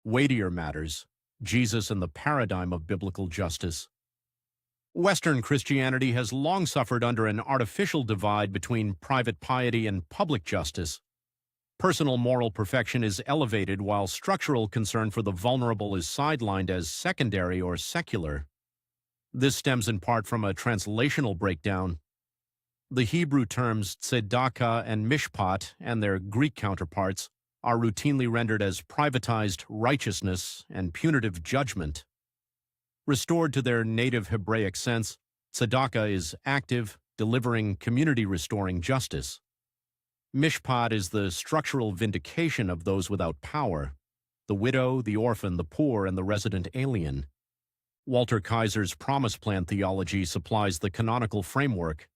Weightier matters, Jesus and the paradigm of biblical justice. Western Christianity has long suffered under an artificial divide between private piety and public justice. Personal moral perfection is elevated while structural concern for the vulnerable is sidelined as secondary or secular. This stems in part from a translational breakdown. The Hebrew terms Tzedakah and Mishpat and their Greek counterparts are routinely rendered as privatized righteousness and punitive judgment. Restored to their native Hebraic sense, Tzedakah is active, delivering, community-restoring justice. Mishpat is the structural vindication of those without power, the widow, the orphan, the poor, and the resident alien. Walter Kaiser's Promise Plan Theology supplies the canonical framework.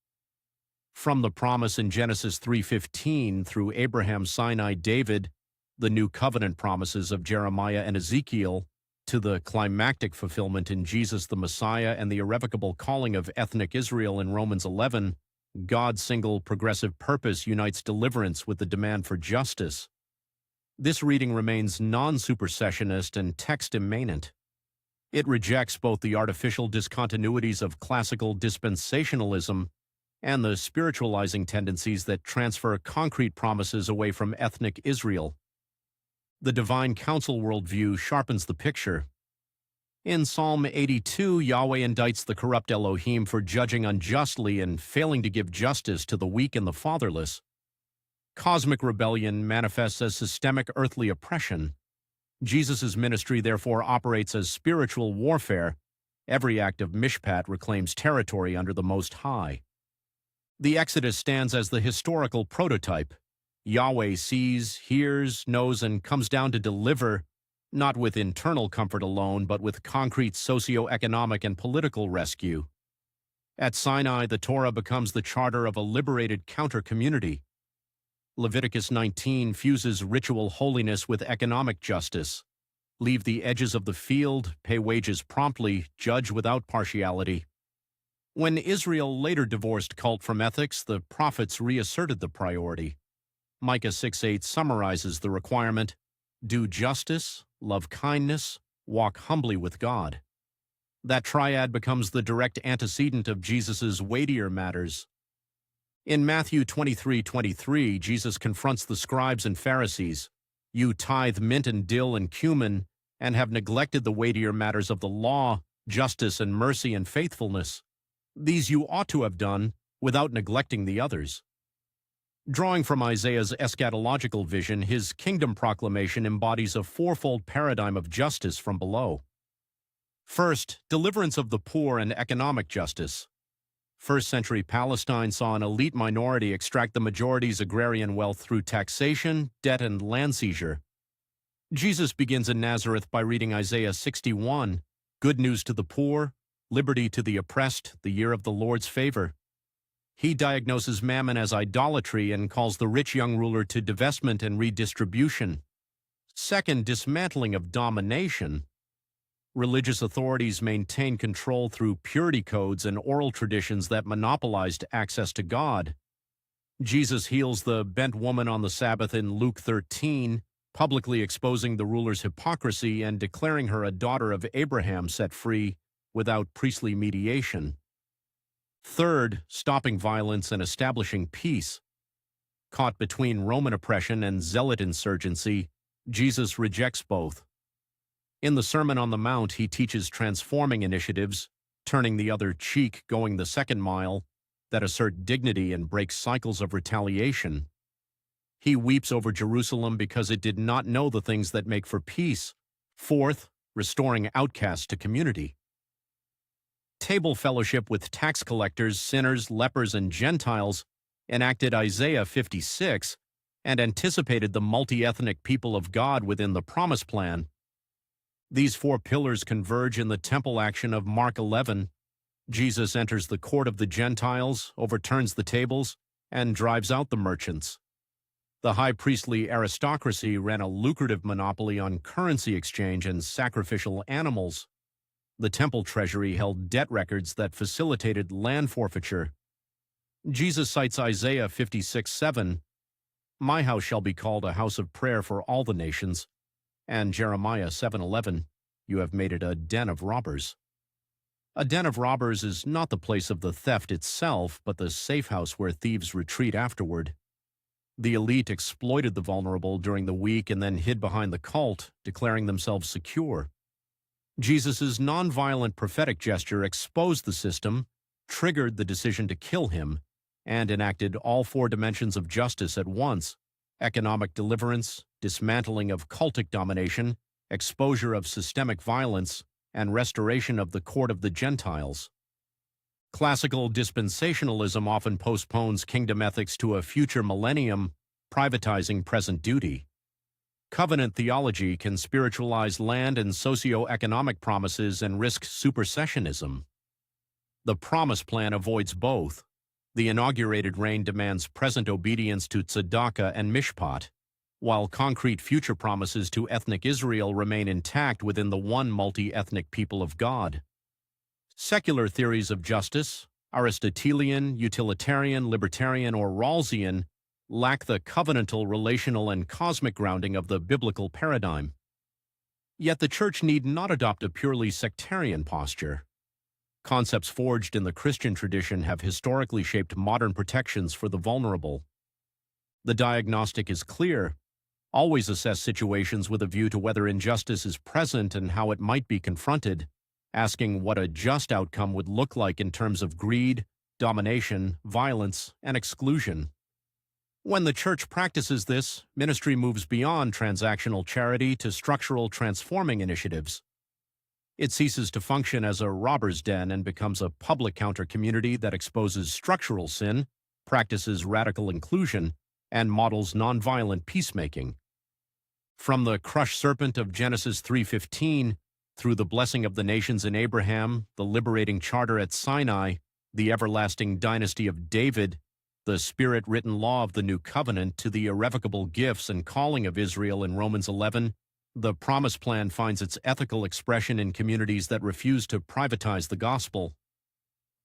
From the promise in Genesis 3:15 through Abraham, Sinai, David, the New Covenant promises of Jeremiah and Ezekiel, to the climactic fulfillment in Jesus the Messiah and the irrevocable calling of ethnic Israel in Romans 11, God's single progressive purpose unites deliverance with the demand for justice. This reading remains non-supersessionist and text-immanent. It rejects both the artificial discontinuities of classical dispensationalism and the spiritualizing tendencies that transfer concrete promises away from ethnic Israel. The divine counsel worldview sharpens the picture. In Psalm 82, Yahweh indicts the corrupt Elohim for judging unjustly and failing to give justice to the weak and the fatherless. Cosmic rebellion manifests as systemic earthly oppression. Jesus' ministry therefore operates as spiritual warfare. Every act of Mishpat reclaims territory under the Most High. The Exodus stands as the historical prototype. Yahweh sees, hears, knows, and comes down to deliver, not with internal comfort alone, but with concrete socio-economic and political rescue. At Sinai, the Torah becomes the charter of a liberated counter-community. Leviticus 19 fuses ritual holiness with economic justice. Leave the edges of the field, pay wages promptly, judge without partiality. When Israel later divorced cult from ethics, the prophets reasserted the priority. Micah 6:8 summarizes the requirement: do justice, love kindness, walk humbly with God. That triad becomes the direct antecedent of Jesus' weightier matters. In Matthew 23:23, Jesus confronts the Scribes and Pharisees. You tithe mint and dill and cumin, and have neglected the weightier matters of the law, justice and mercy and faithfulness. These you ought to have done without neglecting the others. Drawing from Isaiah's eschatological vision, his kingdom proclamation embodies a fourfold paradigm of justice from below. First, deliverance of the poor and economic justice. First-century Palestine saw an elite minority extract the majority's agrarian wealth through taxation, debt, and land seizure. Jesus begins in Nazareth by reading Isaiah 61, good news to the poor, liberty to the oppressed, the year of the Lord's favor. He diagnoses mammon as idolatry and calls the rich young ruler to divestment and redistribution. Second, dismantling of domination. Religious authorities maintain control through purity codes and oral traditions that monopolized access to God. Jesus heals the bent woman on the Sabbath in Luke 13, publicly exposing the ruler's hypocrisy and declaring her a daughter of Abraham set free without priestly mediation. Third, stopping violence and establishing peace. Caught between Roman oppression and zealot insurgency, Jesus rejects both. In the Sermon on the Mount, he teaches transforming initiatives, turning the other cheek, going the second mile, that assert dignity and break cycles of retaliation. He weeps over Jerusalem because it did not know the things that make for peace. Fourth, restoring outcasts to community. Table fellowship with tax collectors, sinners, lepers, and Gentiles enacted Isaiah 56 and anticipated the multi-ethnic people of God within the Promise Plan. These four pillars converge in the temple action of Mark 11. Jesus enters the court of the Gentiles, overturns the tables, and drives out the merchants. The high priestly aristocracy ran a lucrative monopoly on currency exchange and sacrificial animals. The temple treasury held debt records that facilitated land forfeiture. Jesus cites Isaiah 56:7, "My house shall be called a house of prayer for all the nations." and Jeremiah 7:11, "You have made it a den of robbers." A den of robbers is not the place of the theft itself, but the safe house where thieves retreat afterward. The elite exploited the vulnerable during the week and then hid behind the cult, declaring themselves secure. Jesus' nonviolent prophetic gesture exposed the system, triggered the decision to kill him, and enacted all four dimensions of justice at once: economic deliverance, dismantling of cultic domination, exposure of systemic violence, and restoration of the court of the Gentiles. Classical dispensationalism often postpones kingdom ethics to a future millennium, privatizing present duty. Covenant theology can spiritualize land and socio-economic promises and risk supersessionism. The promise plan avoids both. The inaugurated reign demands present obedience to Tzedakah and Mishpat, while concrete future promises to ethnic Israel remain intact within the one multi-ethnic people of God. Secular theories of justice, Aristotelian, Utilitarian, Libertarian, or Rawlsian, lack the covenantal, relational, and cosmic grounding of the biblical paradigm. Yet the Church need not adopt a purely sectarian posture. Concepts forged in the Christian tradition have historically shaped modern protections for the vulnerable. The diagnostic is clear: always assess situations with a view to whether injustice is present and how it might be confronted, asking what a just outcome would look like in terms of greed, domination, violence, and exclusion. When the Church practices this, ministry moves beyond transactional charity to structural transforming initiatives. It ceases to function as a robber's den and becomes a public counter-community that exposes structural sin, practices radical inclusion, and models nonviolent peacemaking. From the crushed serpent of Genesis 3:15, through the blessing of the nations in Abraham, the liberating charter at Sinai, the everlasting dynasty of David, the Spirit-written law of the New Covenant, to the irrevocable gifts and calling of Israel in Romans 11, the Promise Plan finds its ethical expression in communities that refuse to privatize the gospel.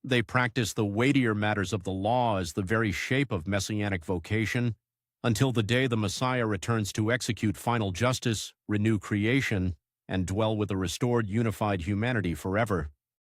They practice the weightier matters of the law as the very shape of messianic vocation, until the day the Messiah returns to execute final justice, renew creation, and dwell with a restored, unified humanity forever.